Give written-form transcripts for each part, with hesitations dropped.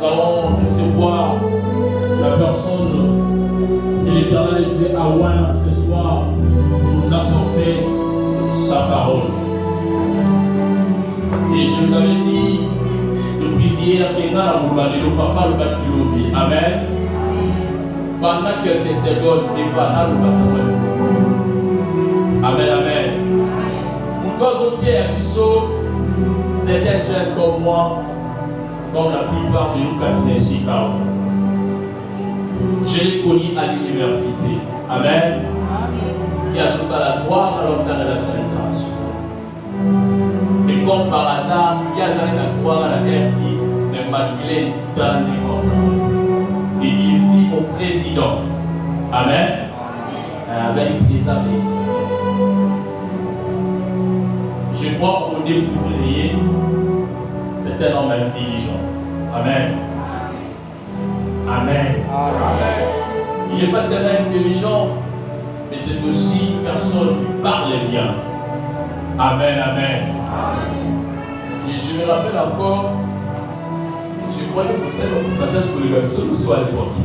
nous allons recevoir la personne de l'Éternel Dieu Awan ce soir nous apporter sa parole. Et je vous avais dit depuis hier que le papa le bakilobi. Amen. Pendant quelques secondes, il va le bakilobi. Amen, amen. Pourquoi Pierre Bissot, c'est un jeune comme moi, comme la plupart de nous qui sont ici. Je l'ai connu à l'université. Amen. Il y a juste à la gloire dans l'ancienne relation internationale. Et comme par hasard, il y a la gloire à la RI, l'Immaculée dans les ensemble. Et il vit au président. Amen. Avec Elisabeth. Je crois qu'on découvrirait, c'est un homme intelligent. Amen. Amen. Amen. Il n'est pas seulement intelligent, mais c'est aussi une personne qui parle bien. Amen, amen. Et je me rappelle encore, je crois que vous savez le pourcentage pour les garçons ou soit à l'époque.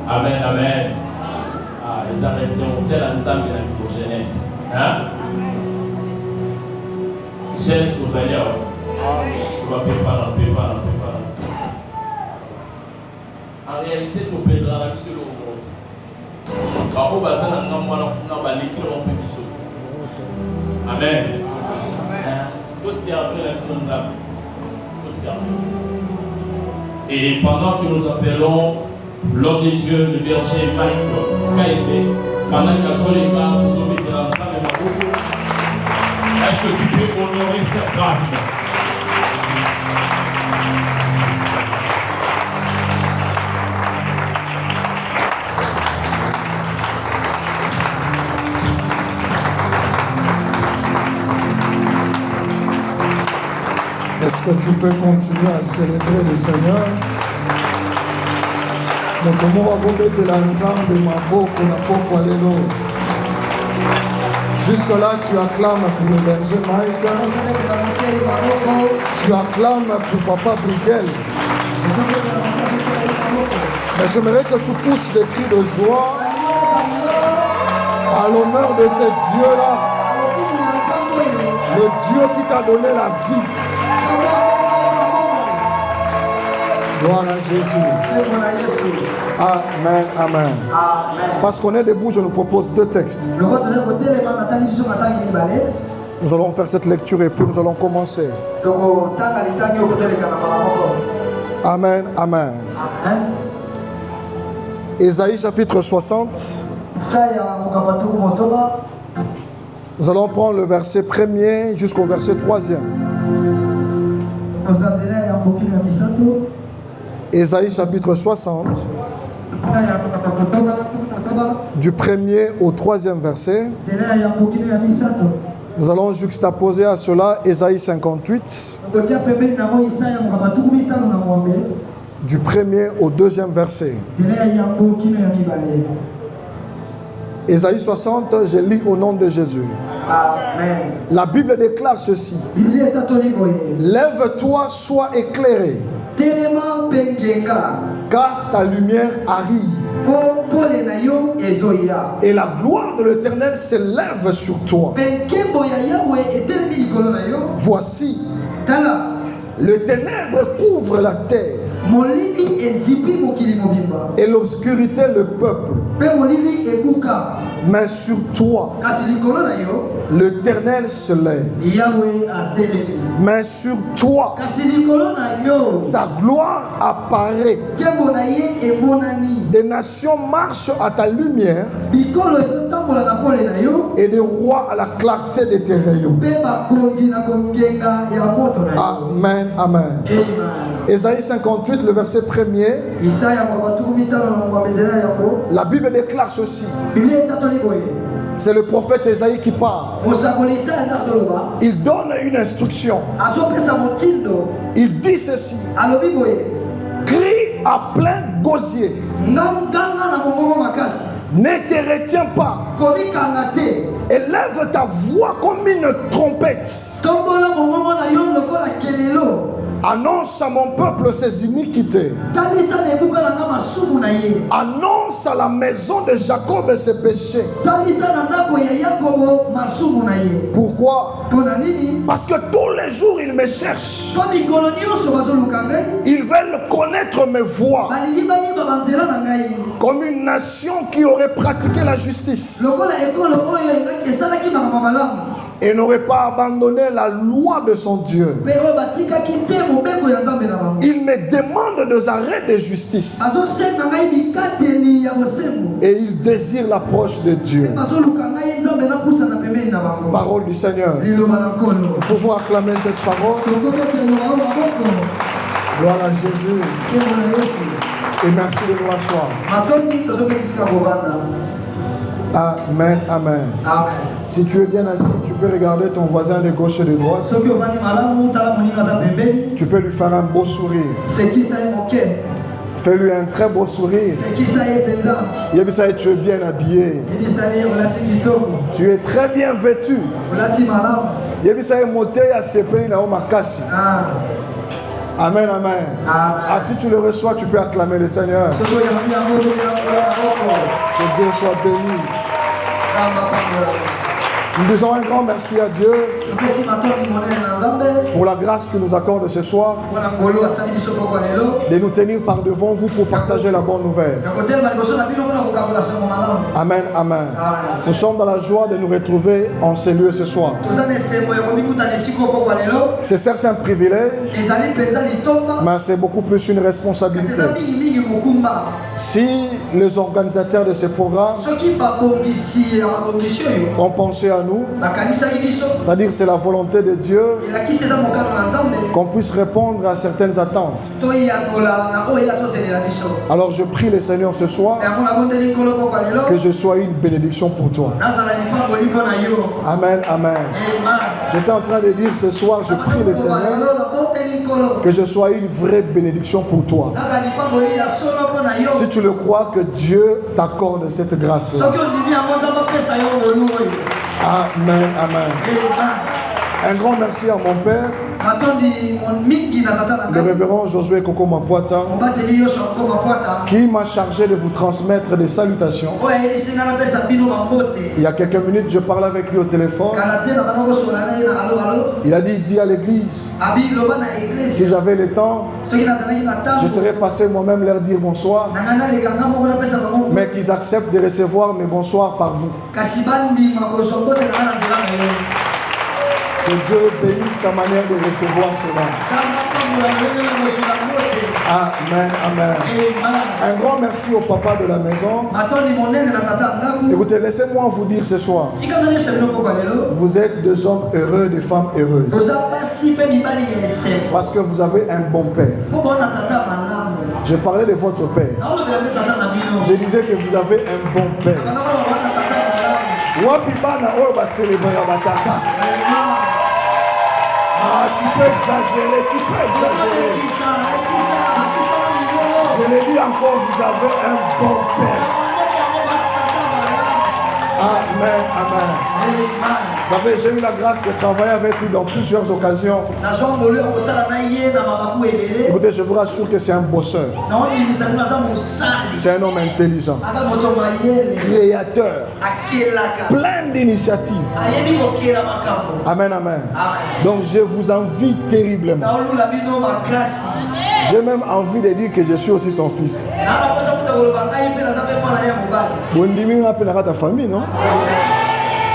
Amen, amen. Ah, les arrêtés, on sait l'ensemble de la jeunesse. Hein? Jeunesse aux alliés. On va préparer. En réalité, nous perdrons la sur le monde. Par contre, nous allons Amen. Et pendant que nous appelons l'homme de Dieu, le berger Mike Kaïbe, pendant que Soléma nous obéit dans l'ensemble de ma est-ce que tu peux honorer cette grâce? Est-ce que tu peux continuer à célébrer le Seigneur? Jusque-là, tu acclames pour le berger Mike. Tu acclames pour Papa Briquel. Mais j'aimerais que tu pousses des cris de joie à l'honneur de ce Dieu-là. Le Dieu qui t'a donné la vie. Gloire à Jésus. Amen, amen. Parce qu'on est debout, je nous propose deux textes. Nous allons faire cette lecture et puis nous allons commencer. Amen, amen. Ésaïe chapitre 60. Nous allons prendre le verset 1er jusqu'au verset 3e. Ésaïe chapitre 60, du 1er au 3e verset. Nous allons juxtaposer à cela Ésaïe 58, du 1er au 2e verset. Ésaïe 60, je lis au nom de Jésus. Amen. La Bible déclare ceci. Lève-toi, sois éclairé, car ta lumière arrive. Et la gloire de l'Éternel s'élève sur toi. Voici, le ténèbre couvre la terre, et l'obscurité le peuple. Mais sur toi, l'Éternel se lève. Mais sur toi, sa gloire apparaît. Des nations marchent à ta lumière, et des rois à la clarté de tes rayons. Amen, amen. Ésaïe 58, le verset 1er. La Bible déclare ceci. C'est le prophète Ésaïe qui parle. Il donne une instruction. Il dit ceci. Crie à plein gosier. Ne te retiens pas. Élève ta voix comme une trompette. Annonce à mon peuple ses iniquités. Annonce à la maison de Jacob ses péchés. Pourquoi? Parce que tous les jours ils me cherchent. Ils veulent connaître mes voies. Comme une nation qui aurait pratiqué la justice et n'aurait pas abandonné la loi de son Dieu. Il me demande des arrêts de justice et il désire l'approche de Dieu. Parole du Seigneur. Nous pouvons acclamer cette parole. Gloire à Jésus. Et merci de nous asseoir. Amen, amen. Amen. Si tu es bien assis, tu peux regarder ton voisin de gauche et de droite. Tu peux lui faire un beau sourire. Fais-lui un très beau sourire. Tu es bien habillé. Tu es très bien vêtu. Amen, amen. Ah, si tu le reçois, tu peux acclamer le Seigneur. Que Dieu soit béni. Nous disons un grand merci à Dieu pour la grâce qu'il nous accorde ce soir de nous tenir par devant vous pour partager la bonne nouvelle. Amen, amen. Nous sommes dans la joie de nous retrouver en ces lieux ce soir. C'est certes un privilège, mais c'est beaucoup plus une responsabilité. Si les organisateurs de ce programme ont pensé à nous, c'est-à-dire c'est la volonté de Dieu qu'on puisse répondre à certaines attentes. Alors je prie le Seigneur ce soir que je sois une bénédiction pour toi. Amen, amen. J'étais en train de dire ce soir, je prie le Seigneur que je sois une vraie bénédiction pour toi. Si tu le crois, que Dieu t'accorde cette grâce-là. Amen, amen. Un grand merci à mon père, le révérend Josué Koko Mampuata, qui m'a chargé de vous transmettre des salutations. Il y a quelques minutes, je parlais avec lui au téléphone. Il a dit, dis à l'église, si j'avais le temps, je serais passé moi-même leur dire bonsoir, mais qu'ils acceptent de recevoir mes bonsoirs par vous. Que Dieu bénisse ta manière de recevoir cela. Amen, amen. Un grand merci au papa de la maison. Écoutez, laissez-moi vous dire ce soir, vous êtes des hommes heureux, des femmes heureuses. Parce que vous avez un bon père. Je parlais de votre père. Je disais que vous avez un bon père. Ah, tu peux exagérer, tu peux exagérer. Je l'ai dit encore, vous avez un bon père. Amen, amen. Vous savez, j'ai eu la grâce de travailler avec lui dans plusieurs occasions. Écoutez, je vous rassure que c'est un bosseur. C'est un homme intelligent, créateur, plein d'initiatives. Amen, amen. Donc je vous envie terriblement. J'ai même envie de dire que je suis aussi son fils. Ta famille, non?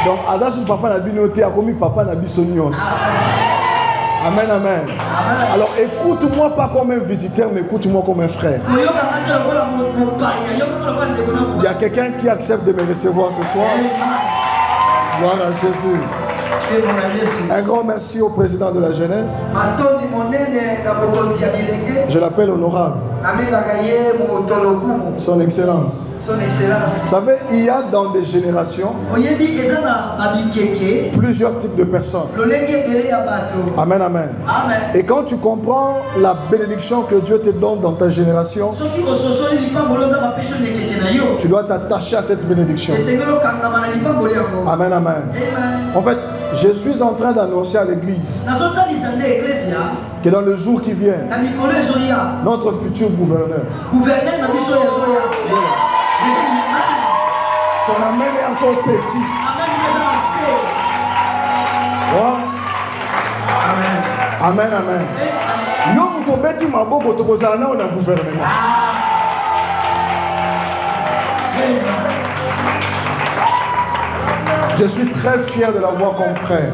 Donc, Azasu papa n'a binoté, a commis papa n'a bisonios. Amen, amen. Alors, écoute-moi pas comme un visiteur, mais écoute-moi comme un frère. Il y a quelqu'un qui accepte de me recevoir ce soir. Gloire à Jésus. Un grand merci au président de la jeunesse. Je l'appelle honorable. Son Excellence. Vous savez, il y a dans des générations plusieurs types de personnes. Amen, amen. Et quand tu comprends la bénédiction que Dieu te donne dans ta génération, tu dois t'attacher à cette bénédiction. Amen, amen. En fait, Je suis en train d'annoncer à l'église que dans le jour qui vient, notre futur gouverneur, ton amen est encore petit. Ouais. Amen, amen. Yo mutobeti maboko tokozala na na gouvernement. Je suis très fier de l'avoir comme frère.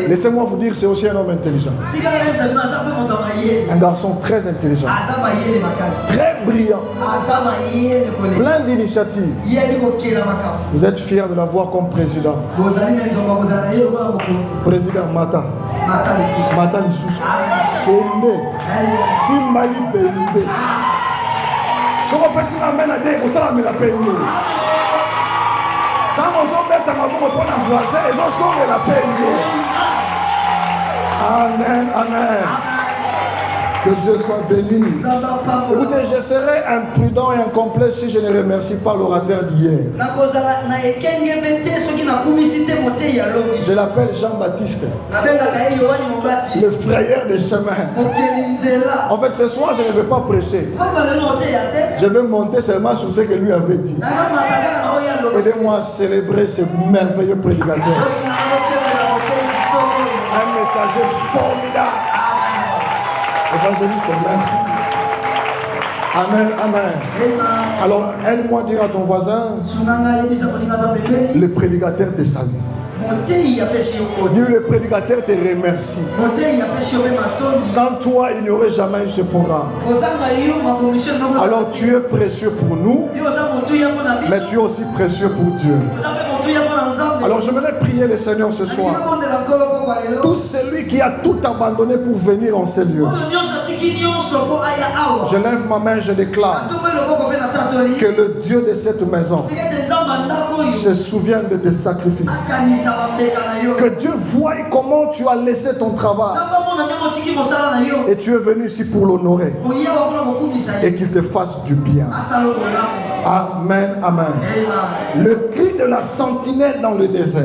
Laissez-moi vous dire, c'est aussi un homme intelligent. Un garçon très intelligent. Très brillant. Plein d'initiatives. Vous êtes fier de l'avoir comme président. Président Mata. Mata Lissous. Pende. Simbali Pende. Si on peut s'y ramener à des, on s'en ramène la paix. Quand on s'en met à ma boue pour un voisin, ils ont sauvé la paix. Amen, amen. Que Dieu soit béni. Écoutez, je serai imprudent et incomplet si je ne remercie pas l'orateur d'hier. Je l'appelle Jean-Baptiste, le frayeur des chemins. En fait, ce soir, je ne vais pas prêcher. Je vais monter seulement sur ce que lui avait dit. Aidez-moi à célébrer ce merveilleux prédicateur. Un messager formidable. Évangéliste, merci. Amen, amen. Alors, aide-moi à dire à ton voisin, le prédicateur te salue. Dis, le prédicateur te remercie. Sans toi, il n'y aurait jamais eu ce programme. Alors, tu es précieux pour nous, mais tu es aussi précieux pour Dieu. Alors, je voudrais prier le Seigneur ce soir. Tout celui qui a tout abandonné pour venir en ces lieux, je lève ma main, je déclare que le Dieu de cette maison se souvienne de tes sacrifices. Que Dieu voie comment tu as laissé ton travail et tu es venu ici pour l'honorer et qu'il te fasse du bien. Amen, amen. Le cri de la sentinelle dans le désert.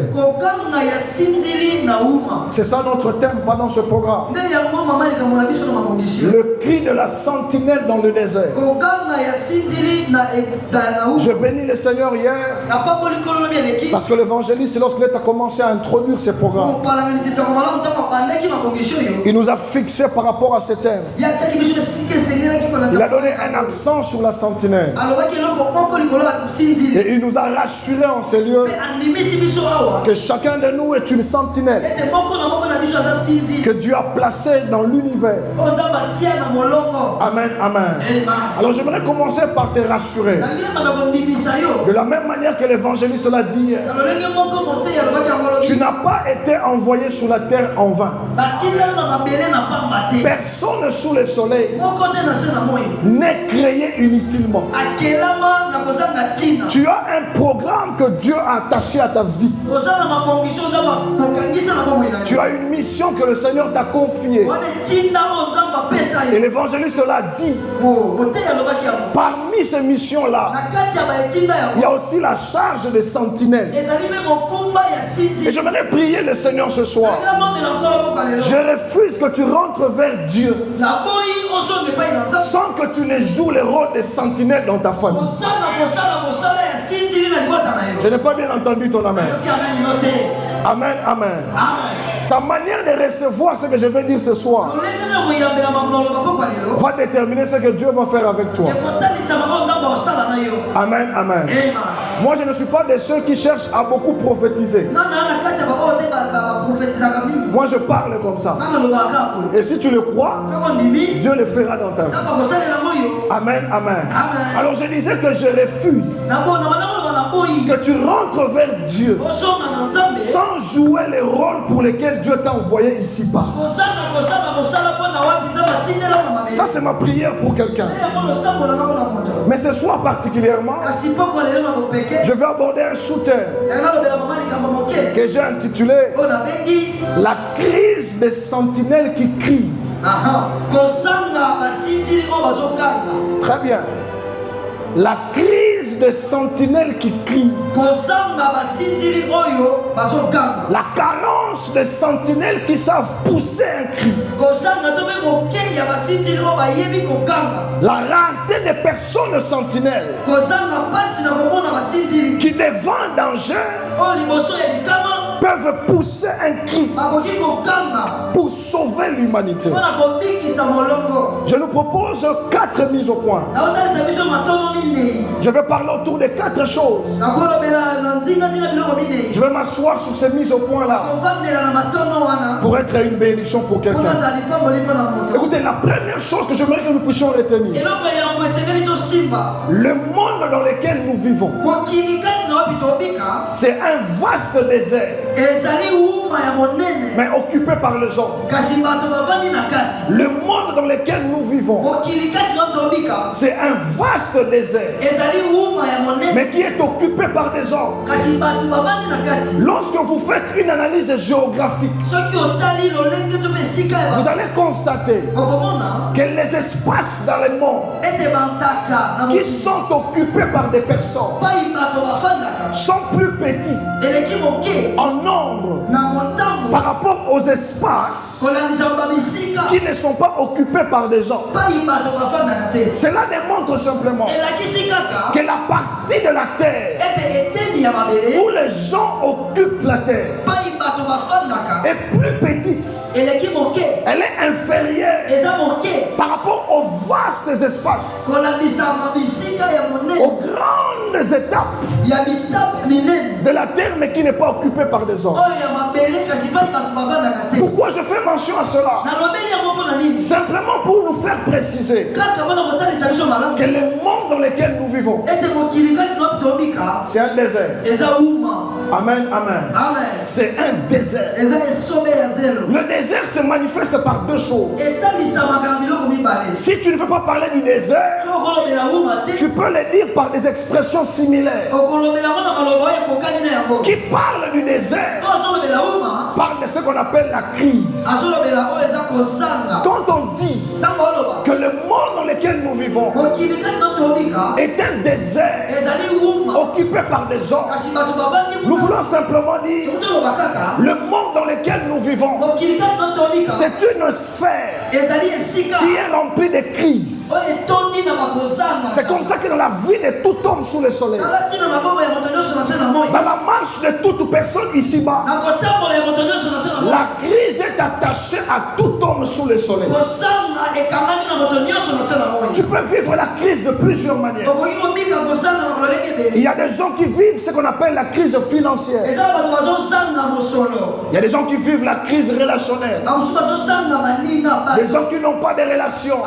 C'est ça notre thème pendant ce programme. Le cri de la sentinelle dans le désert. Je bénis le Seigneur hier parce que l'évangéliste, lorsqu'il a commencé à introduire ces programmes, il nous a fixé par rapport à ce thème. Il a donné un accent sur la sentinelle. Et il nous a rassuré en ces lieux que chacun de nous est une sentinelle que Dieu a placée dans l'univers. Amen, amen. Alors j'aimerais commencer par te rassurer. De la même manière que l'évangéliste l'a dit, tu n'as pas été envoyé sur la terre en vain. Personne sous le soleil n'est créé inutilement. Tu as un programme que Dieu a attaché à ta vie. Tu as une mission que le Seigneur t'a confiée. Et l'évangéliste l'a dit. Parmi ces missions-là, il y a aussi la charge des sentinelles. Et je voudrais prier le Seigneur ce soir. Je refuse que tu rentres vers Dieu sans que tu ne joues le rôle des sentinelles dans ta famille. Je n'ai pas bien entendu ton amen. Amen, amen. Ta manière de recevoir ce que je vais dire ce soir va déterminer ce que Dieu va faire avec toi. Amen, amen. Moi, je ne suis pas de ceux qui cherchent à beaucoup prophétiser. Moi, je parle comme ça. Et si tu le crois, Dieu le fera dans ta vie. Amen, amen. Alors, je disais que je refuse que tu rentres vers Dieu sans jouer les rôles pour lesquels Dieu t'a envoyé ici-bas. Ça, c'est ma prière pour quelqu'un. Mais ce soir particulièrement, je vais aborder un sous-thème que j'ai intitulé La crise des sentinelles qui crient. Très bien. La crise crise de sentinelles qui crient. La carence de sentinelles qui savent pousser un cri. La rareté des personnes sentinelles qui devant un danger peuvent pousser un cri pour sauver l'humanité. Je nous propose 4 mises au point. Je vais parler autour de 4 choses. Je vais m'asseoir sur ces mises au point là pour être une bénédiction pour quelqu'un. Écoutez, la première chose que j'aimerais que nous puissions retenir, le monde dans lequel nous vivons, c'est un vaste désert, mais occupé par les hommes. Le monde dans lequel nous vivons, c'est un vaste désert, mais qui est occupé par des hommes. Lorsque vous faites une analyse géographique, vous allez constater que les espaces dans le monde qui sont occupés par des personnes sont plus petits en nombre par rapport aux espaces qui ne sont pas occupés par des gens. Cela démontre simplement que la partie de la terre où les gens occupent la terre est plus petite. Elle est inférieure par rapport aux vastes espaces, aux grandes étapes de la terre, mais qui n'est pas occupée par des hommes. Pourquoi je fais mention à cela? Simplement pour nous faire préciser que le monde dans lequel nous vivons, c'est un désert. Amen, amen. C'est un désert. Le désert se manifeste par 2 choses. Si tu ne veux pas parler du désert, tu peux le dire par des expressions similaires. Qui parle du désert parle de ce qu'on appelle la crise. Quand on dit que le monde dans lequel nous vivons est un désert occupé par des hommes, nous voulons simplement dire le monde dans lequel nous vivons, c'est une sphère qui est remplie de crises. C'est comme ça que dans la vie de tout homme sous le soleil, dans la marche de toute personne ici-bas, la crise est attachée à tout homme sous le soleil. Tu peux vivre la crise de plusieurs manières. Il y a des gens qui vivent ce qu'on appelle la crise financière. Il y a des gens qui vivent la crise relationnelle. Des gens qui n'ont pas de relations.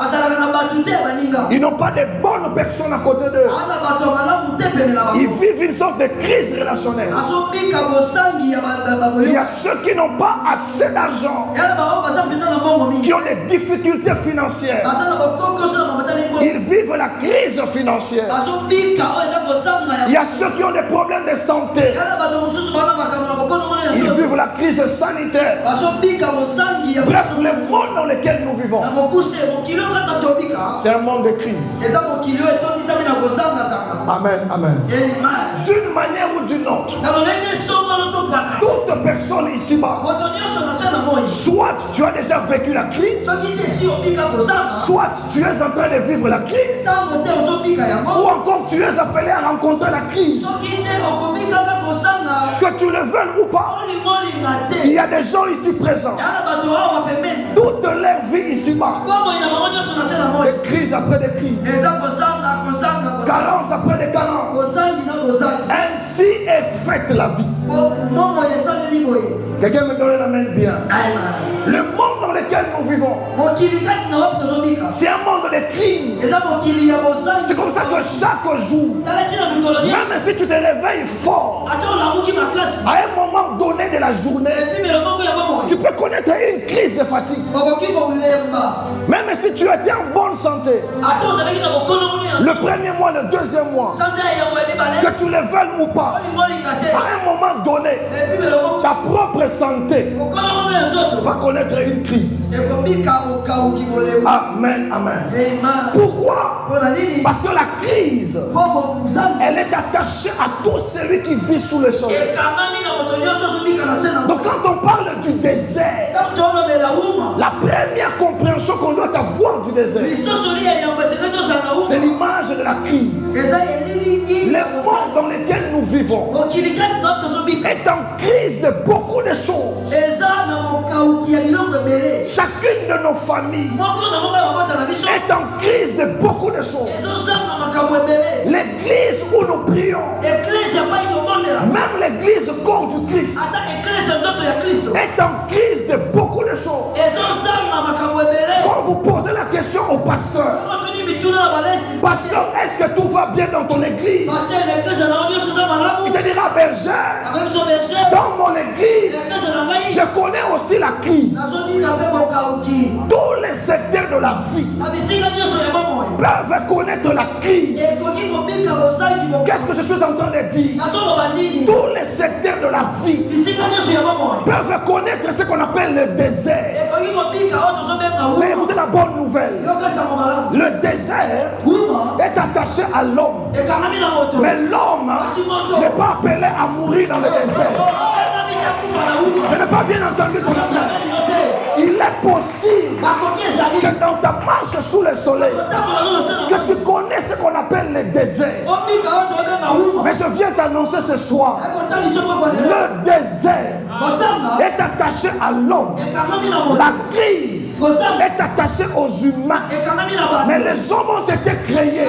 Ils n'ont pas de bonnes personnes à côté d'eux. Ils vivent une sorte de crise relationnelle. Il y a ceux qui n'ont pas assez d'argent, qui ont des difficultés financières. Ils vivent la crise financière. Il y a ceux qui ont des problèmes de santé. Ils vivent la crise sanitaire. Bref, le monde dans lequel nous vivons, c'est un monde de crise. Amen, amen. D'une manière ou d'une autre, toute personne ici-bas, soit tu as déjà vécu la crise, soit tu es en train de vivre la crise, ou encore tu es appelé à rencontrer la crise. Que tu le veuilles ou pas, il y a des gens ici présents, toute leur vie ici-bas, c'est crise après des crises, carence après des carences. Ainsi est faite la vie. Quelqu'un me donne la main bien. Le monde dans lequel nous vivons, c'est un monde de crise. C'est comme ça que chaque jour, même si tu te réveilles fort, à un moment donné de la journée, tu peux connaître une crise de fatigue. Même si tu étais en bonne santé, le premier mois, le deuxième mois, que tu le veuilles ou pas, à un moment donné, ta propre santé va connaître une crise. Amen, amen. Pourquoi? Parce que la crise, elle est attachée à tout celui qui vit sous le soleil. Donc quand on parle du désert, la première compréhension qu'on doit avoir du désert, c'est l'image de la crise. Le monde dans lequel nous vivons est en crise de beaucoup de choses. Chacune de nos familles est en crise de beaucoup de choses. L'église où nous prions, même l'église corps du Christ, est en crise de beaucoup de choses. Quand vous posez la question au pasteur, pasteur, est-ce que tout va bien dans ton église? Il te dira, berger, dans mon église, je connais aussi la crise. Tous les secteurs de la vie peuvent connaître la crise. Qu'est-ce que je suis en train de dire? Tous les secteurs de la vie peuvent connaître ce qu'on appelle le désert. Mais écoutez la bonne nouvelle. Le désert est attaché à l'homme. Mais l'homme n'est pas appelé à mourir dans le désert. Je n'ai pas bien entendu ton appel. Il est possible que dans ta marche sous le soleil, que tu connais ce qu'on appelle le désert. Mais je viens t'annoncer ce soir, le désert est attaché à l'homme. La crise est attachée aux humains. Mais les hommes ont été créés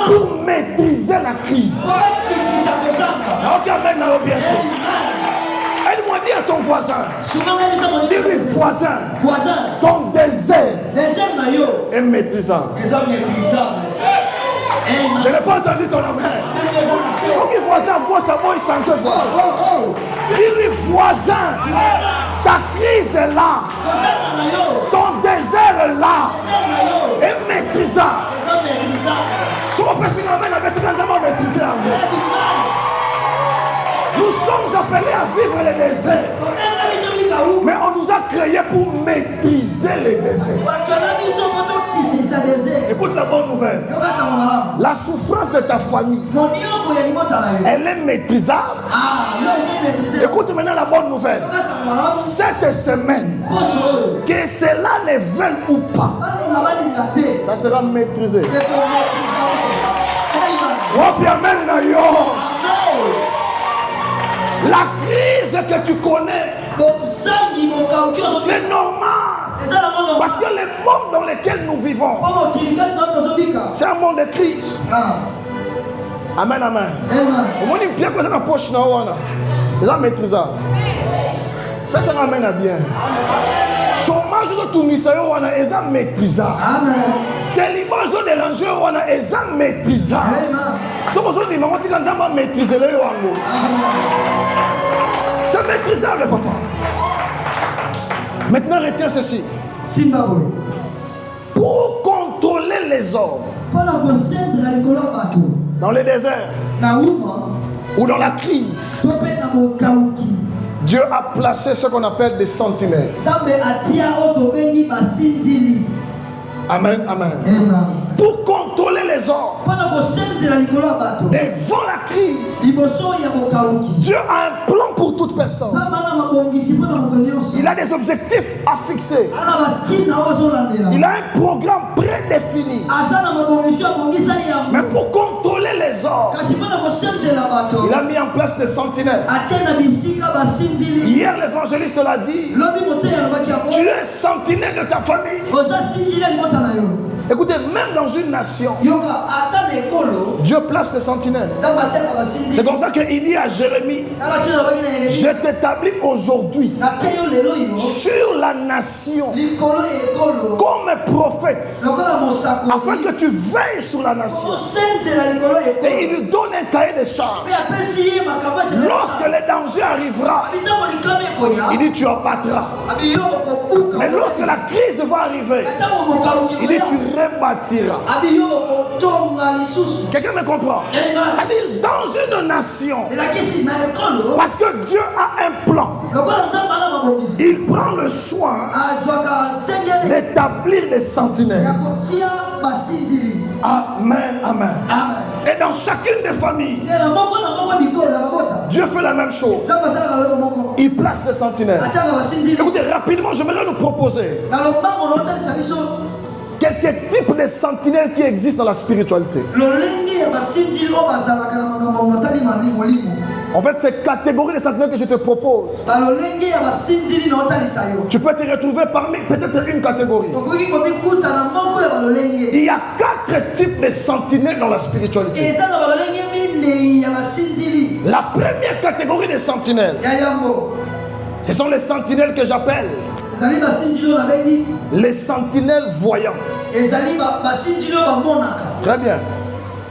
pour maîtriser la crise. Aide-moi à dire à ton voisin. Dis-lui, voisin, ton désert est maîtrisable. Je n'ai pas entendu ton amen. Son voisin, moi, ça va changer de voisin. Dis-lui, voisin, ta crise est là. Ton désert est là. Est maîtrisable. Si on peut s'y amener avec maîtriser en vous. Nous sommes appelés à vivre les déserts. Mais on nous a créés pour maîtriser les déserts. Écoute la bonne nouvelle. La souffrance de ta famille, elle est maîtrisable. Écoute maintenant la bonne nouvelle. Cette semaine, que cela les veuille ou pas, ça sera maîtrisé. La crise que tu connais, c'est normal. Parce que le monde dans lequel nous vivons, c'est un monde de crise. Amen, amen. Au dit bien que ça poche na wana. C'est maîtrisable. Mais ça ramène à bien. Chômage de tout misayo wana est maîtrisable. Amen. Célibat de déranger wana est maîtrisable. Ce que vous dites, maman, tu vas maîtriser le wango. C'est maîtrisable, papa. Maintenant, retiens ceci. Pour contrôler les hommes dans les déserts ou dans la crise, Dieu a placé ce qu'on appelle des sentinelles. Amen, amen. Pour contrôler les hommes devant la crise, Dieu a un plan pour toute personne. Il a des objectifs à fixer. Il a un programme prédéfini. Mais pour contrôler les hommes, il a mis en place des sentinelles. Hier, l'évangéliste l'a dit. Tu es sentinelle de ta famille. Écoutez, même dans une nation, Dieu place des sentinelles. C'est comme ça qu'il dit à Jérémie, je t'établis aujourd'hui sur la nation comme prophète, afin que tu veilles sur la nation. Et il lui donne un cahier de charges. Lorsque le danger arrivera, il dit tu abattras. Mais lorsque la crise va arriver, il dit tu rebâtira. Quelqu'un me comprend? C'est-à-dire dans une nation, parce que Dieu a un plan, il prend le soin d'établir des sentinelles. Amen, amen. Et dans chacune des familles, Dieu fait la même chose. Il place des sentinelles. Écoutez, rapidement, j'aimerais nous proposer quelques types de sentinelles qui existent dans la spiritualité. En fait, ces catégories de sentinelles que je te propose, tu peux te retrouver parmi peut-être une catégorie. Il y a 4 types de sentinelles dans la spiritualité. La première catégorie de sentinelles, ce sont les sentinelles que j'appelle les sentinelles voyants. Très bien.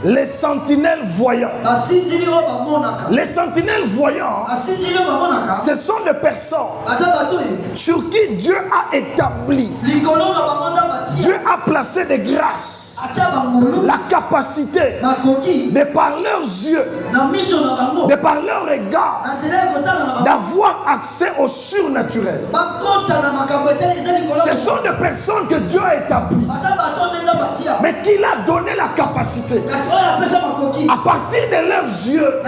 Les sentinelles voyants. Les sentinelles voyants, ce sont des personnes sur qui Dieu a établi, Dieu a placé des grâces, la capacité de par leurs yeux, de par leur regard, d'avoir accès au surnaturel. Ce sont des personnes que Dieu a établies, mais qu'il a donné la capacité à partir de leurs yeux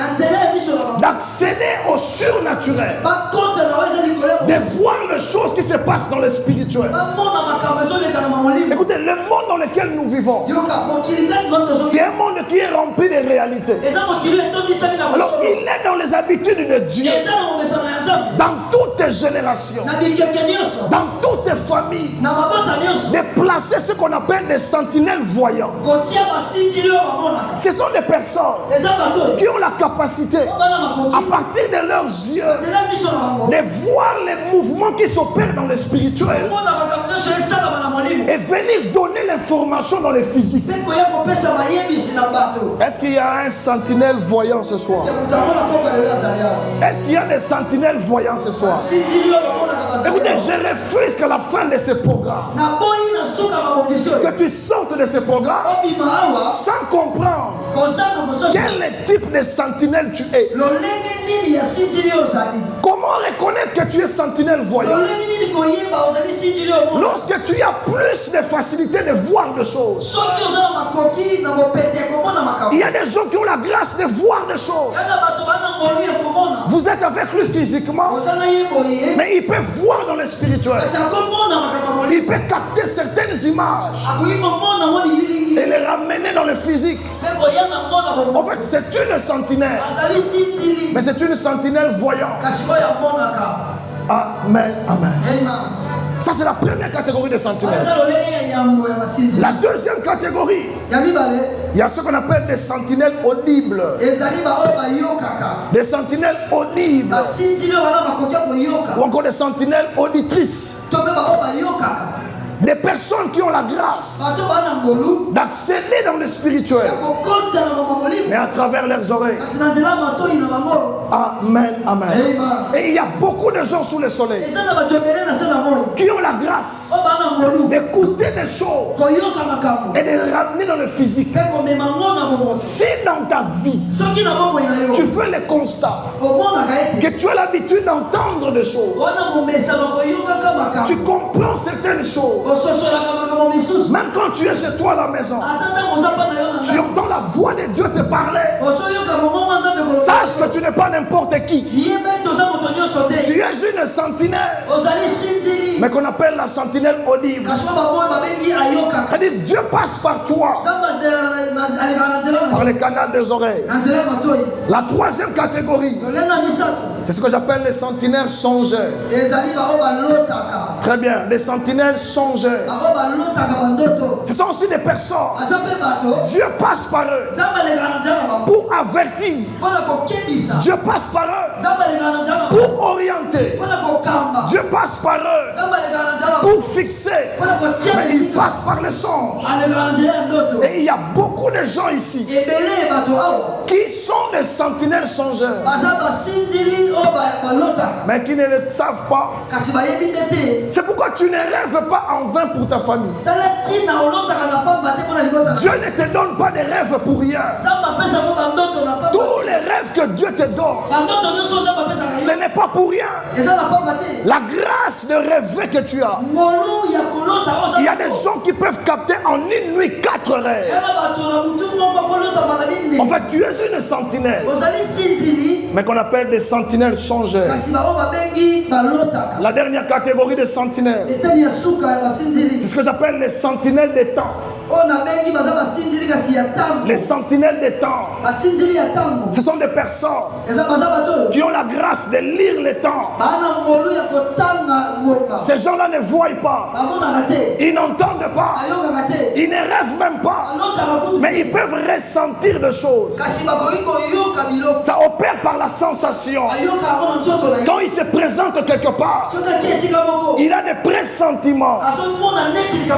d'accéder au surnaturel, de voir les choses qui se passent dans le spirituel. Écoutez, le monde dans lequel nous vivons, c'est un monde qui est rempli de réalités. Alors il est dans les habitudes de Dieu, dans toutes les générations, dans toutes les familles, de placer ce qu'on appelle des sentinelles voyants. Ce sont des personnes qui ont la capacité, à partir de leurs yeux, de voir les mouvements qui s'opèrent dans le spirituel et venir donner l'information dans le physique. Est-ce qu'il y a un sentinelle voyant ce soir? Est-ce qu'il y a des sentinelles voyants ce soir? Écoutez, je refuse qu'à la fin de ce programme, que tu sortes de ce programme sans comprendre quel type de sentinelle tu es. Comment reconnaître que tu es sentinelle voyant? Lorsque tu as plus de facilité de voir des choses. Il y a des gens qui ont la grâce de voir des choses. Vous êtes avec lui physiquement, mais il peut voir dans le spirituel. Il peut capter certaines images et les ramener dans le physique. En fait, c'est une sentinelle, mais c'est une sentinelle voyante. Amen, amen. Ça, c'est la première catégorie de sentinelles. La deuxième catégorie, il y a ce qu'on appelle des sentinelles audibles. Des sentinelles audibles. Ou encore des sentinelles auditrices. Des personnes qui ont la grâce d'accéder dans le spirituel, mais à travers leurs oreilles. Amen, amen. Et il y a beaucoup de gens sous le soleil qui ont la grâce d'écouter des choses et de les ramener dans le physique. Si dans ta vie tu fais le constat que tu as l'habitude d'entendre des choses, tu comprends certaines choses. Même quand tu es chez toi à la maison, tu entends la voix de Dieu te parler. Sache que tu n'es pas n'importe qui. Tu es une sentinelle, mais qu'on appelle la sentinelle audible. C'est-à-dire Dieu passe par toi, par le canal des oreilles. La troisième catégorie, c'est ce que j'appelle les sentinelles songeurs. Très bien, les sentinelles songeurs. Ce sont aussi des personnes, Dieu passe par eux pour avertir. Dieu passe par eux pour orienter. Dieu passe par eux pour fixer. Mais il passe par les songes. Et il y a beaucoup de gens ici qui sont des sentinelles songeurs, mais qui ne le savent pas. C'est pourquoi tu ne rêves pas en vain pour ta famille. Dieu ne te donne pas des rêves pour rien. Tous les rêves que Dieu te donne, ce n'est pas pour rien. La grâce de rêver que tu as. Il y a des gens qui peuvent capter en une nuit 4 rêves. En fait, tu es une sentinelle, mais qu'on appelle des sentinelles songeurs. La dernière catégorie de sentinelles, c'est ce que j'appelle les sentinelles des temps. Les sentinelles des temps, ce sont des personnes qui ont la grâce de lire les temps. Ces gens-là ne voient pas, ils n'entendent pas, ils ne rêvent même pas, mais ils peuvent ressentir des choses. Ça opère par la sensation. Quand il se présente quelque part, il a des pressentiments.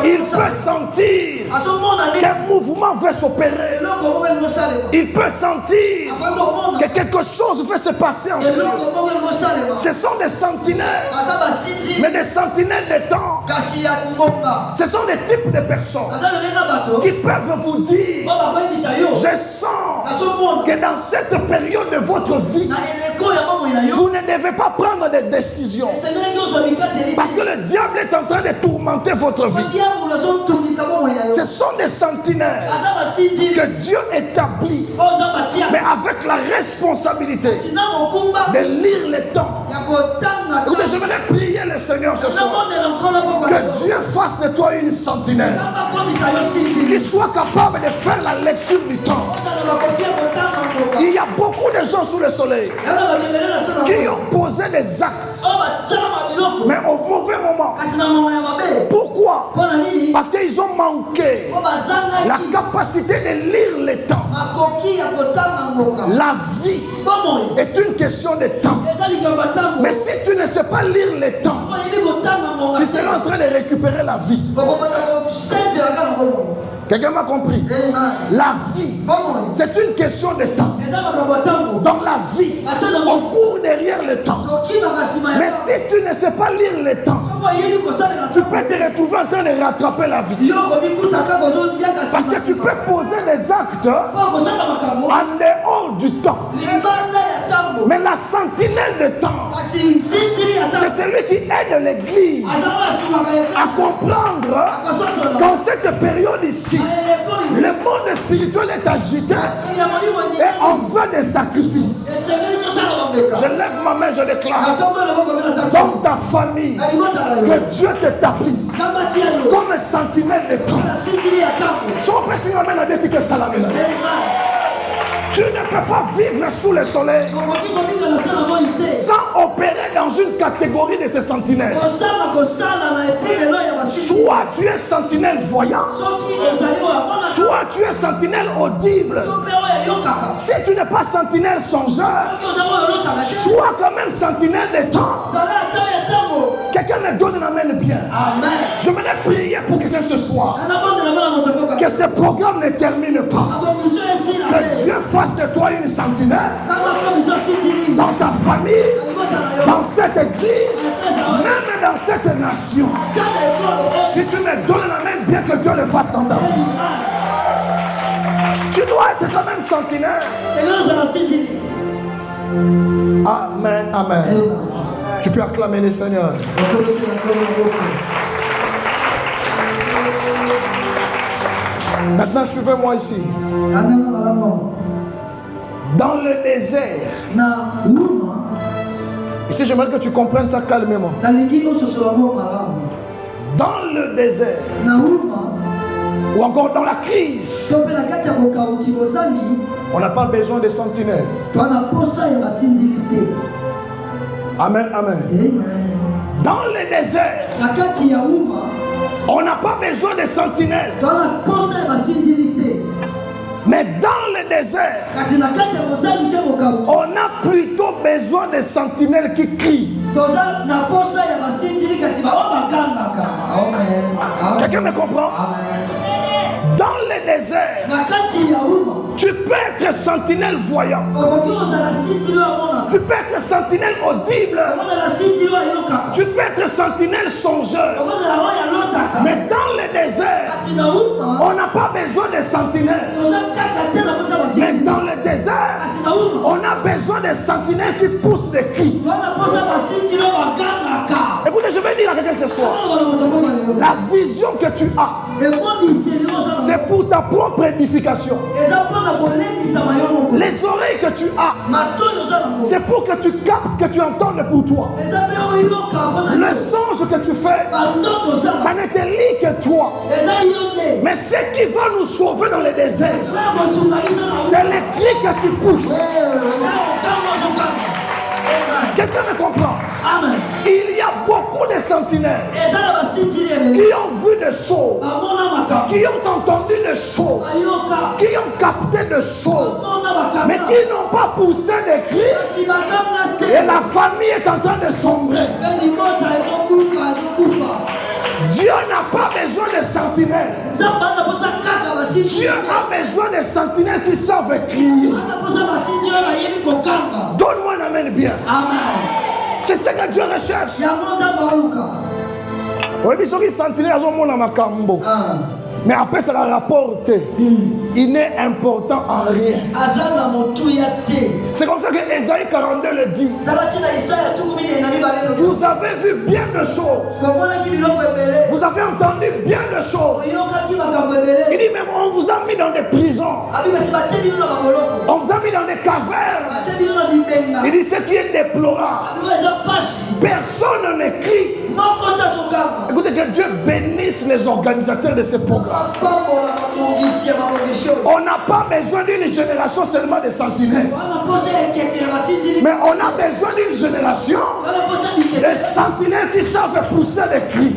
Il peut sentir qu'un mouvement va s'opérer. Il peut sentir que quelque chose va se passer en lui. Ce sont des sentinelles, mais des sentinelles des temps. Ce sont des types de personnes qui peuvent vous dire: je sens que dans cette période de votre vie, vous ne devez pas prendre des décisions, parce que le diable est en train de tourmenter votre vie. Ce sont des sentinelles que Dieu établit, mais avec la responsabilité de lire les temps. Écoutez, je voudrais prier le Seigneur ce soir que Dieu fasse de toi une sentinelle qui soit capable de faire la lecture du temps. Il y a beaucoup de gens sous le soleil qui ont posé des actes, mais au mauvais moment. Pourquoi? Parce qu'ils ont manqué la capacité de lire les temps. La vie est une question de temps. Mais si tu ne sais pas lire les temps, tu seras en train de récupérer la vie. Quelqu'un m'a compris? La vie, c'est une question de temps. Dans la vie, on court derrière le temps. Mais si tu ne sais pas lire le temps, tu peux te retrouver en train de rattraper la vie. Parce que tu peux poser des actes en dehors du temps. Mais la sentinelle de temps, c'est celui qui aide l'église à comprendre qu'en cette période ici, le monde spirituel est agité et on veut des sacrifices. Je lève ma main, je déclare dans ta famille que Dieu t'établisse comme sentinelle de temps. Tu ne peux pas vivre sous le soleil sans opérer dans une catégorie de ces sentinelles. Soit tu es sentinelle voyant, soit tu es sentinelle audible. Si tu n'es pas sentinelle songeur, sois quand même sentinelle des temps. Quelqu'un me donne la main bien. Amen. Je voudrais prier pour quelqu'un ce soir. Que ce programme ne termine pas. Que Dieu fasse de toi une sentinelle dans ta famille, dans cette église, même dans cette nation. Si tu me donnes la main bien, que Dieu le fasse dans ta vie. Tu dois être quand même sentinelle. Amen, amen. Tu peux acclamer le Seigneur. Maintenant, suivez-moi ici. Dans le désert. Ici, j'aimerais que tu comprennes ça calmement. Dans le désert. Ou encore dans la crise. On n'a pas besoin de sentinelles. Amen, amen. Dans le désert, on n'a pas besoin de sentinelles. Mais dans le désert, on a plutôt besoin de sentinelles qui crient. Quelqu'un me comprend? Dans le désert, tu peux être sentinelle voyant. Tu peux être sentinelle audible. Tu peux être sentinelle songeur. Mais dans le désert, on n'a pas besoin de sentinelles. Mais dans le désert, on a besoin de sentinelles qui poussent des cris. Écoutez, je vais dire à quelqu'un ce soir, la vision que tu as, c'est pour ta propre édification. Les oreilles que tu as, c'est pour que tu captes, que tu entendes pour toi. Le songe que tu fais, ça ne te lie que toi. Mais ce qui va nous sauver dans le désert, c'est les cris que tu pousses. Quelqu'un me comprend? Amen. Il y a beaucoup de sentinelles qui ont vu des choses, qui ont entendu des choses, qui ont capté des choses, mais qui n'ont pas poussé des cris. Et la famille est en train de sombrer. Dieu n'a pas besoin de sentinelles. Dieu a besoin de sentinelles qui savent crier. Donne-moi un amen bien. Amen. C'est ce que Dieu recherche. Oui, ils sont sentinelles dans mon cambo. Mais après, ça la rapporte. Il n'est important en rien. C'est comme ça que Ésaïe 42 le dit. Vous avez vu bien de choses. Vous avez entendu bien de choses. Il dit même, on vous a mis dans des prisons. On vous a mis dans des cavernes. Il dit ce qui est déplorable. Personne ne crie. Écoutez, que Dieu bénisse les organisateurs de ces programmes. On n'a pas besoin d'une génération seulement de sentinelles. Mais on a besoin d'une génération de sentinelles qui savent pousser des cris.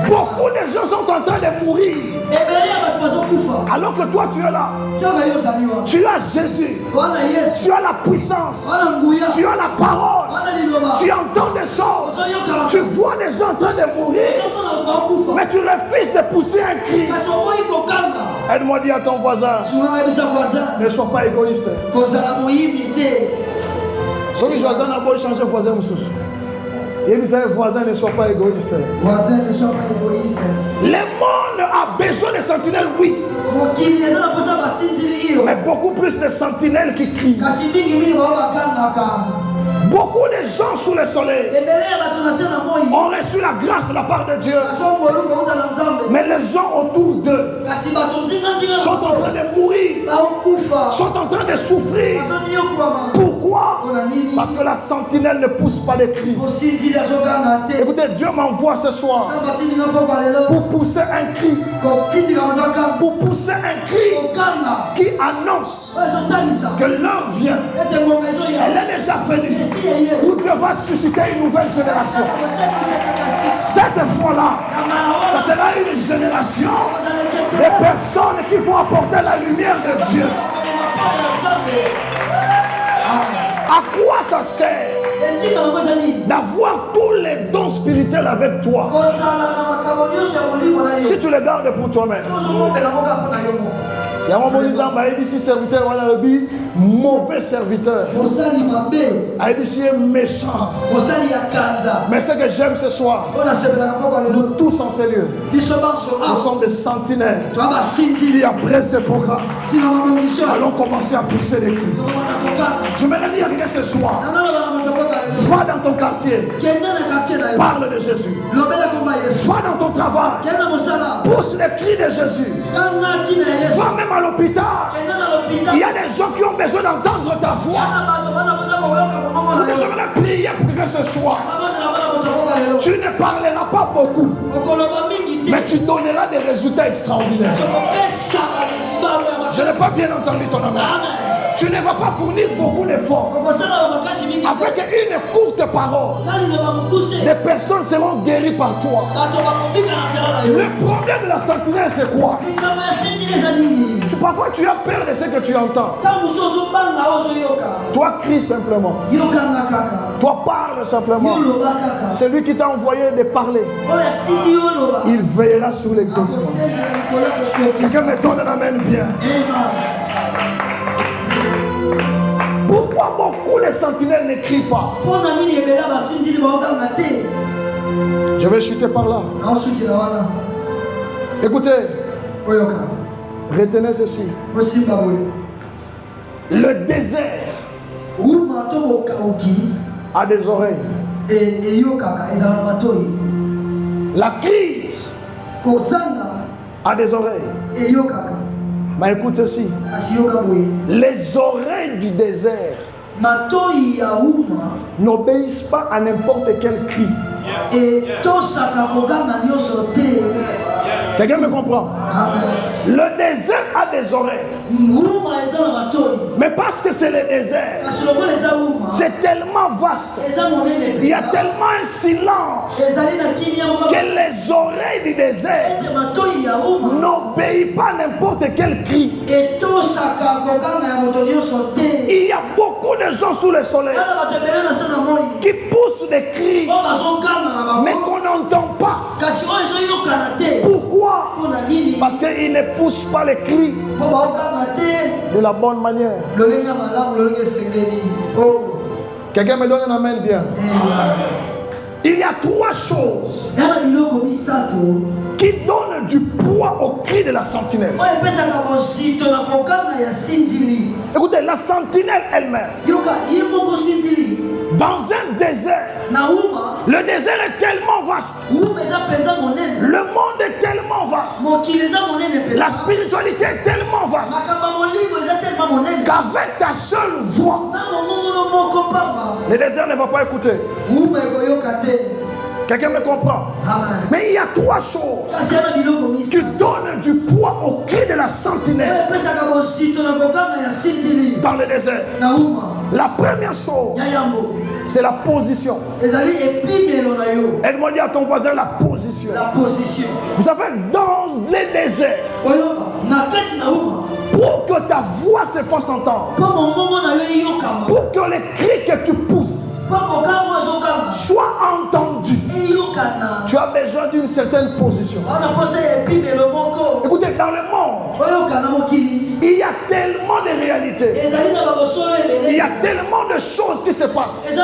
Beaucoup de gens sont en train de mourir. Alors que toi tu es là. Tu as Jésus. Tu as la puissance. Tu as la parole. Tu entends des choses. Tu vois des gens en train de mourir. Mais tu refuses de pousser un cri. Aide-moi à dire à ton voisin, ne sois pas égoïste. Ceux qui choisissent n'a pas changer voisin. Et vous savez, voisin, ne sois pas égoïste. Voisin, ne sois pas égoïste. Le monde a besoin de sentinelles, oui. Mais beaucoup plus de sentinelles qui crient. Beaucoup de gens sous le soleil ont reçu la grâce de la part de Dieu. Mais les gens autour d'eux sont en train de mourir, sont en train de souffrir. Pourquoi? Parce que la sentinelle ne pousse pas les cris. Écoutez, Dieu m'envoie ce soir pour pousser un cri. Pour pousser un cri qui annonce que l'heure vient. Elle est déjà venue. Où Dieu va susciter une nouvelle génération. Cette fois-là, ça sera une génération de personnes qui vont apporter la lumière de Dieu. À quoi ça sert d'avoir tous les dons spirituels avec toi si tu les gardes pour toi-même? Il y a un moment ici serviteur, mauvais serviteur. Ici est méchant. Mais ce que j'aime ce soir, nous tous en ces lieux, nous sommes des sentinelles qui après ce programme allons commencer à pousser les cris. Je me dire que ce soir, va dans ton quartier, parle de Jésus. Va dans ton travail, pousse les cris de Jésus. Va même à l'hôpital. Il y a des gens qui ont besoin d'entendre ta voix. Je vais prier pour que ce soir, tu ne parleras pas beaucoup, mais tu donneras des résultats extraordinaires. Je n'ai pas bien entendu ton amen. tu ne vas pas fournir beaucoup d'efforts. Avec une courte parole, des personnes seront guéries par toi. Le problème de la sentinelle, c'est quoi? Parfois tu as peur de ce que tu entends. Toi crie simplement. Toi parle simplement. C'est lui qui t'a envoyé de parler. Il veillera sur l'exaucement. Quelqu'un me donne un amen bien. Pourquoi beaucoup de sentinelles ne crient pas? Je vais chuter par là. Écoutez, retenez ceci. Le désert a des oreilles. La crise a des oreilles. Mais écoute ceci. Les oreilles du désert n'obéissent pas à n'importe quel cri. Quelqu'un me comprend? Le désert a des oreilles. Mais parce que c'est le désert, c'est tellement vaste. Il y a tellement un silence que les oreilles du désert n'obéissent pas à n'importe quel cri. Il y a beaucoup de gens sous le soleil qui poussent des cris, mais qu'on n'entend pas. Pourquoi? Parce qu'ils ne poussent pas les cris de la bonne manière. Quelqu'un me donne un amen bien. Il y a trois choses qui donnent du poids au cri de la sentinelle. Écoutez, la sentinelle elle-même, dans un désert, le désert est tellement vaste, le monde est tellement vaste, la spiritualité est tellement vaste, qu'avec ta seule voix, le désert ne va pas écouter. Quelqu'un me comprend? Mais il y a trois choses qui donnent du poids au cri de la sentinelle dans le désert. La première chose, c'est la position. Elle m'a dit à ton voisin la position. Vous savez, dans les déserts, pour que ta voix se fasse entendre, pour que les cris que tu pousses soient entendus, tu as besoin d'une certaine position. Écoutez, dans le monde, il y a tellement de réalités, il y a tellement de choses qui se passent,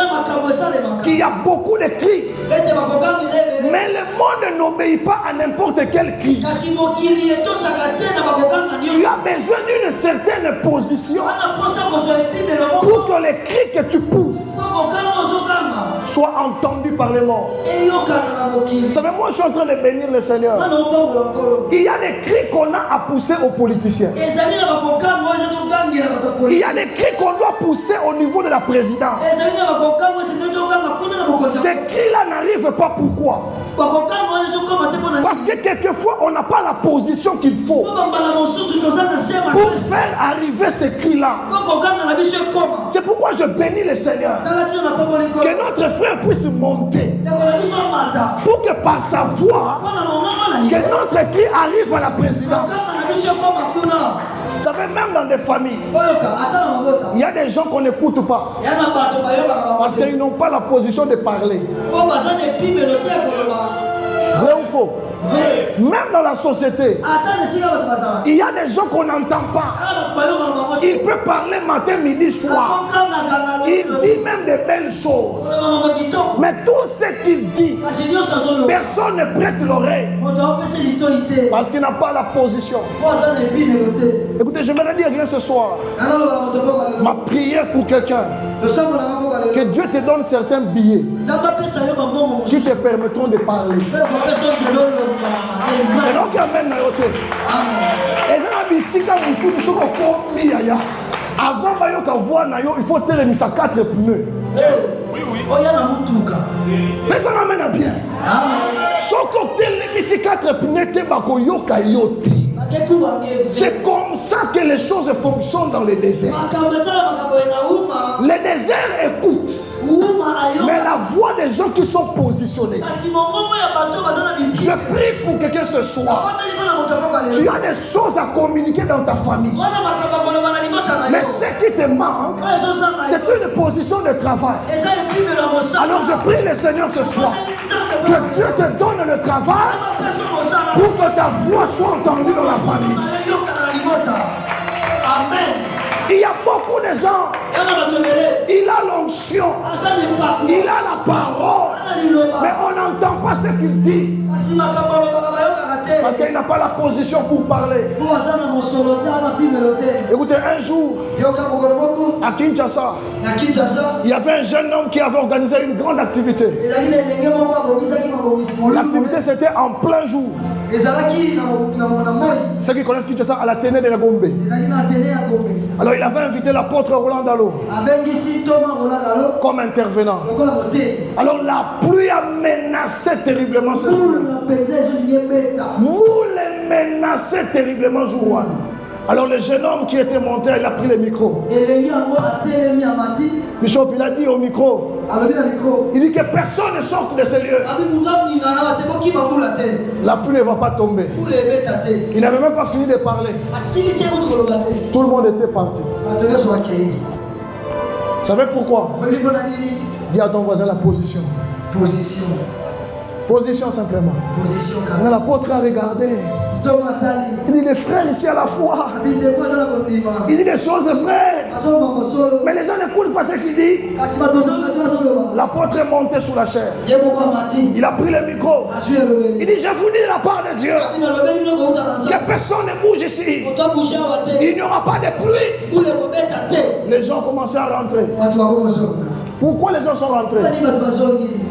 qu'il y a beaucoup de cris, mais le monde n'obéit pas à n'importe quel cri. Tu as besoin d'une certaine position pour que les cris que tu pousses soient entendus par le monde. Vous savez, moi je suis en train de bénir le Seigneur. Il y a des cris qu'on a à pousser aux politiciens. Il y a des cris qu'on doit pousser au niveau de la présidence. Ces cris-là n'arrivent pas. Pourquoi? Parce que quelquefois on n'a pas la position qu'il faut pour faire arriver ces cris-là. C'est pourquoi je bénis le Seigneur, que notre frère puisse monter, pour que par sa voix, que notre cri arrive à la présidence. Vous savez, même dans des familles, il y a des gens qu'on n'écoute pas parce qu'ils n'ont pas la position de parler. Vrai ou faux? Même dans la société, il y a des gens qu'on n'entend pas. Il peut parler matin, midi, soir. Il dit même de belles choses. Mais tout ce qu'il dit, personne ne prête l'oreille parce qu'il n'a pas la position. Écoutez, je vais dire rien ce soir. Ma prière pour quelqu'un, que Dieu te donne certains billets qui te permettront de parler. Et donc, amen. Avant, il faut tenir 4 pneus. Mais ça m'amène bien. Ce côté, les 4 pneus, c'est comment comme ça que les choses fonctionnent dans les déserts. Les déserts écoutent, mais la voix des gens qui sont positionnés. Je prie pour quelqu'un ce soir. Tu as des choses à communiquer dans ta famille. Mais ce qui te manque, c'est une position de travail. Alors je prie le Seigneur ce soir que Dieu te donne le travail pour que ta voix soit entendue dans la famille. Amen. Il y a beaucoup de gens, il a l'onction, il a la parole, mais on n'entend pas ce qu'il dit. Parce qu'il n'a pas la position pour parler. Écoutez, un jour, à Kinshasa, il y avait un jeune homme qui avait organisé une grande activité. L'activité c'était en plein jour. Ceux qui connaissent Kinshasa à la Téné de la Gombe. Alors il avait invité l'apôtre Roland Dalo comme intervenant. Alors la pluie a menacé terriblement ce jour. Moule menaçait terriblement Jouan. Alors le jeune homme qui était monté, il a pris le micro. Bishop, il a dit au micro. Il dit que personne ne sorte de ces lieux. La pluie ne va pas tomber. Il n'avait même pas fini de parler. Tout le monde était parti. Vous savez pourquoi? Dis à ton voisin la position. Position simplement. Mais l'apôtre a regardé. Il dit les frères ici à la foi. Il dit des choses vraies. Mais les gens n'écoutent pas ce qu'il dit. L'apôtre est monté sous la chair. Il a pris le micro. Il dit je vous dis de la part de Dieu que personne ne bouge ici. Il n'y aura pas de pluie. Les gens commençaient à rentrer. Pourquoi les gens sont rentrés?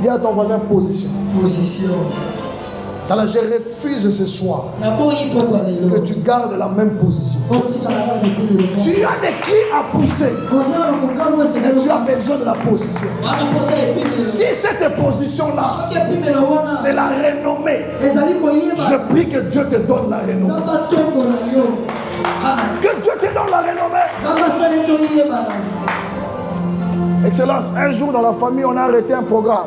Dis à ton voisin position. Alors je refuse ce soir que tu gardes la même position. Tu as des cris à pousser. Et tu as besoin de la position. Si cette position-là, c'est la renommée, je prie que Dieu te donne la renommée. Que Dieu te donne la renommée. Excellence, un jour dans la famille, on a arrêté un programme.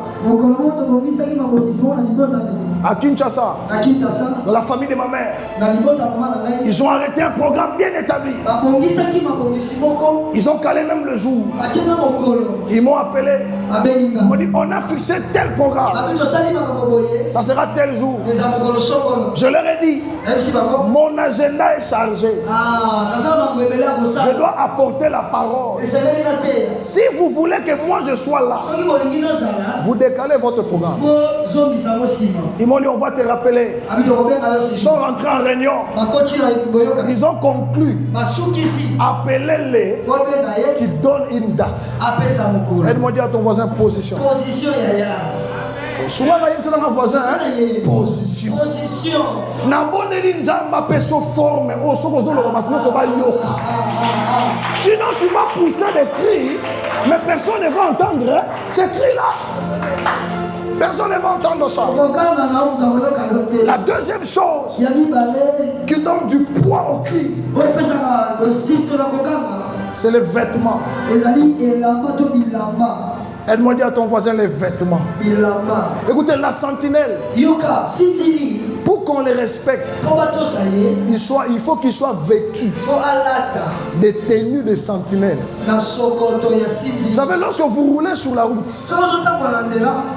À Kinshasa, dans la famille de ma mère, ils ont arrêté un programme bien établi. Ils ont calé même le jour. Ils m'ont appelé. Ils m'ont dit on a fixé tel programme. Ça sera tel jour. Je leur ai dit mon agenda est chargé. Je dois apporter la parole. Si vous voulez que moi je sois là, vous décalez votre programme. Ils m'ont dit on va te rappeler. Ils sont rentrés en réunion. Ils ont conclu. Appelez-les qui donnent une date. Elle m'a dit à ton voisin position. Souvent, il y a un voisin, position. Sinon, tu vas pousser des cris, mais personne ne va entendre ces cris-là. Personne ne va entendre ça. La deuxième chose qui donne du poids au cri, c'est les vêtements. Elle m'a dit à ton voisin les vêtements. Écoutez, la sentinelle, pour qu'on les respecte, il faut qu'ils soient vêtus des tenues de sentinelle. Vous savez, lorsque vous roulez sur la route,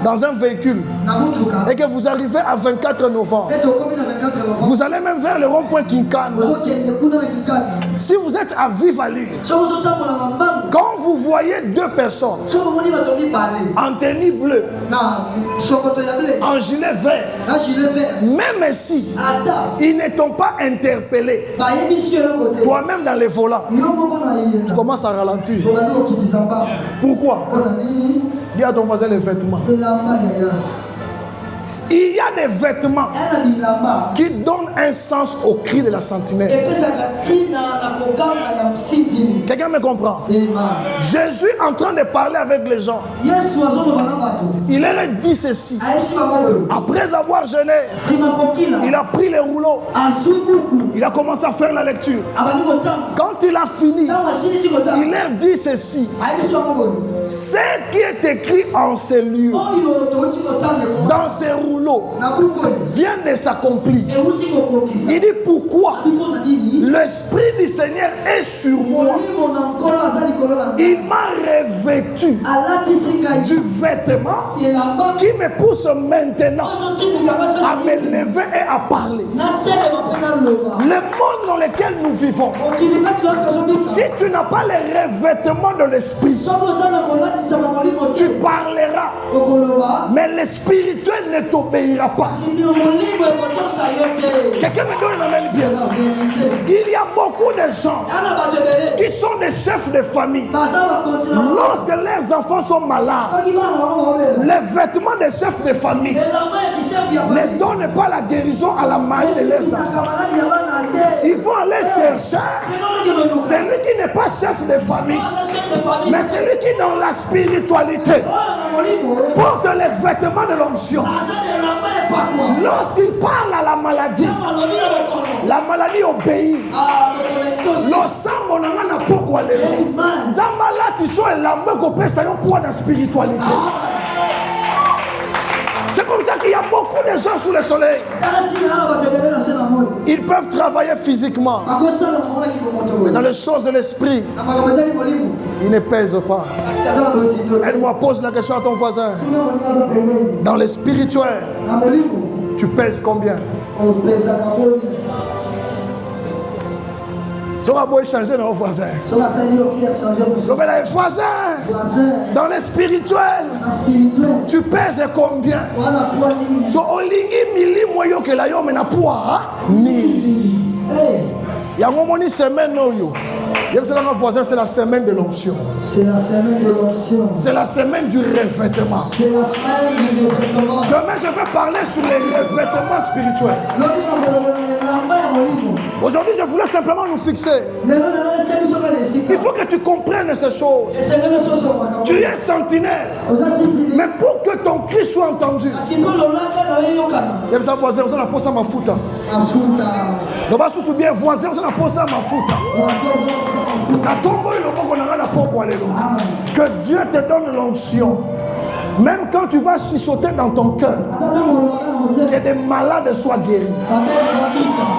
dans un véhicule, et que vous arrivez à 24 novembre, vous allez même vers le rond-point Kinkane. Si vous êtes à vive allure, quand vous voyez deux personnes en tenue bleue, en gilet vert, même si ils ne t'ont pas interpellé, toi-même dans les volants, tu commences à ralentir. Pourquoi? Dis à ton voisin les vêtements. Il y a des vêtements qui donnent un sens au cri de la sentinelle. Quelqu'un me comprend? Jésus en train de parler avec les gens, il leur a dit ceci. Après avoir jeûné, il a pris les rouleaux, Il a commencé à faire la lecture. Quand il a fini, il leur dit ceci. Ce qui est écrit en ces lieux, dans ces rouleaux, vient de s'accomplir. Il dit pourquoi? L'Esprit du Seigneur est sur moi. Il m'a revêtu du vêtement qui me pousse maintenant à me lever et à parler. Le monde dans lequel nous vivons, si tu n'as pas le revêtement de l'Esprit, tu parleras, mais le spirituel ne t'obéira pas. Quelqu'un me donne un amen bien. Il y a beaucoup de gens qui sont des chefs de famille. Lorsque leurs enfants sont malades, les vêtements des chefs de famille ne donnent pas la guérison à la maladie de leurs enfants. Ils vont aller chercher celui qui n'est pas chef de famille, mais celui qui est dans la spiritualité porte les vêtements de l'onction. Lorsqu'il parle à la maladie obéit. L'ensemble n'a pas quoi les gens. Zambala qui sont la main qu'on peut savoir pour la spiritualité. C'est comme ça qu'il y a beaucoup de gens sous le soleil. Ils peuvent travailler physiquement, mais dans les choses de l'esprit, ils ne pèsent pas. Aide-moi, pose la question à ton voisin. Dans le spirituel, tu pèses combien? Si on va changer nos voisins. Les voisins, dans le spirituel, tu pèses combien? So olingi mili moyo ke la yo mena poa ni. Il y a un moment une semaine yo. Voisin, c'est la semaine de l'onction. C'est la semaine de l'onction. C'est la semaine du revêtement. C'est la semaine du revêtement. Demain, je vais parler sur les revêtements spirituels. Aujourd'hui, je voulais simplement nous fixer. Il faut que tu comprennes ces choses. Tu es sentinelle. Mais pour que ton cri soit entendu, j'aime ça, voisin, vous allez poser ma fouta. Ne pas se bien, voisin, vous allez poser ma fouta. Que Dieu te donne l'onction. Même quand tu vas chuchoter dans ton cœur, que des malades soient guéris.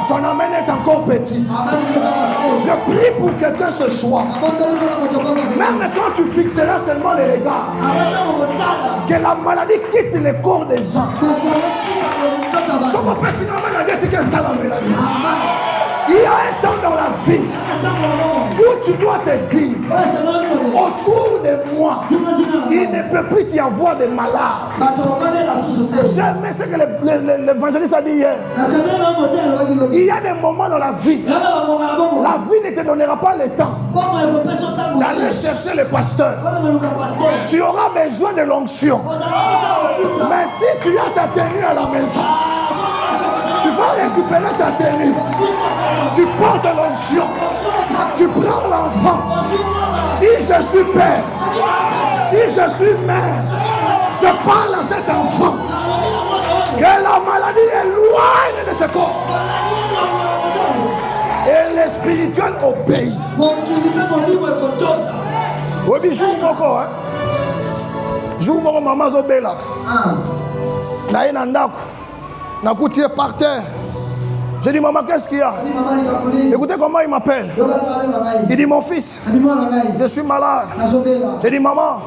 Ton amen est encore petit. Je prie pour quelqu'un ce soir. Même quand tu fixeras seulement les regards, que la maladie quitte le corps des gens. Il y a un temps dans la vie où tu dois te dire, autour de moi, il ne peut plus y avoir de malades. Jamais ce que l'évangéliste a dit hier. Il y a des moments dans la vie, la vie ne te donnera pas le temps d'aller chercher le pasteur. Tu auras besoin de l'onction. Mais si tu as ta tenue à la maison, tu vas récupérer ta tenue. Tu portes l'onction. Tu prends l'enfant. Si je suis père, si je suis mère, je parle à cet enfant. Que la maladie est loin de ce corps. Et le spirituel obéit. Oui, jour moko, hein. Jour moko, maman zobela. Naïe nandaku. Nakouti est par terre. J'ai dit, maman, qu'est-ce qu'il y a? Écoutez comment il m'appelle. Il dit, mon fils, je suis malade. J'ai dit, maman,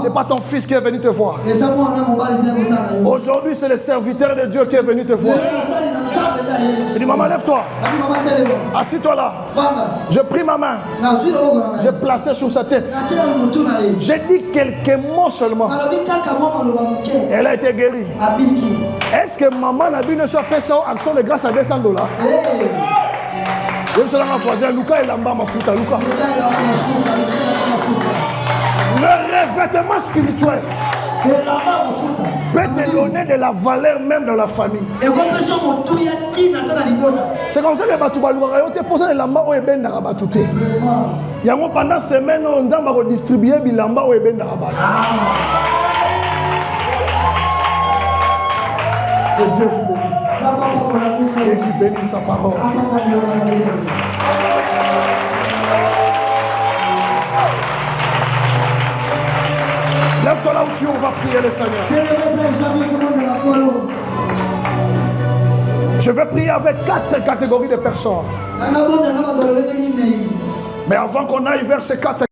c'est pas ton fils qui est venu te voir. Aujourd'hui, c'est le serviteur de Dieu qui est venu te voir. J'ai dit, maman, lève-toi. Assis-toi là. Je pris ma main. J'ai placé sur sa tête. J'ai dit quelques mots seulement. Elle a été guérie. Est-ce que maman n'a vu une fait ça action de grâce à $200? Je me suis dit, Lucas et Lamba Mafuta. Le revêtement spirituel peut te donner de la valeur même dans la famille. C'est comme ça que tu vas te poser les lamba ou eben d'arabatouté. Il y a pendant semaine, on va distribuer les lamba ou eben d'arabatouté. Que Dieu vous bénisse. et qui bénisse sa parole. Lève-toi là où tu es, on va prier le Seigneur. Je vais prier avec 4 catégories de personnes. Mais avant qu'on aille vers ces 4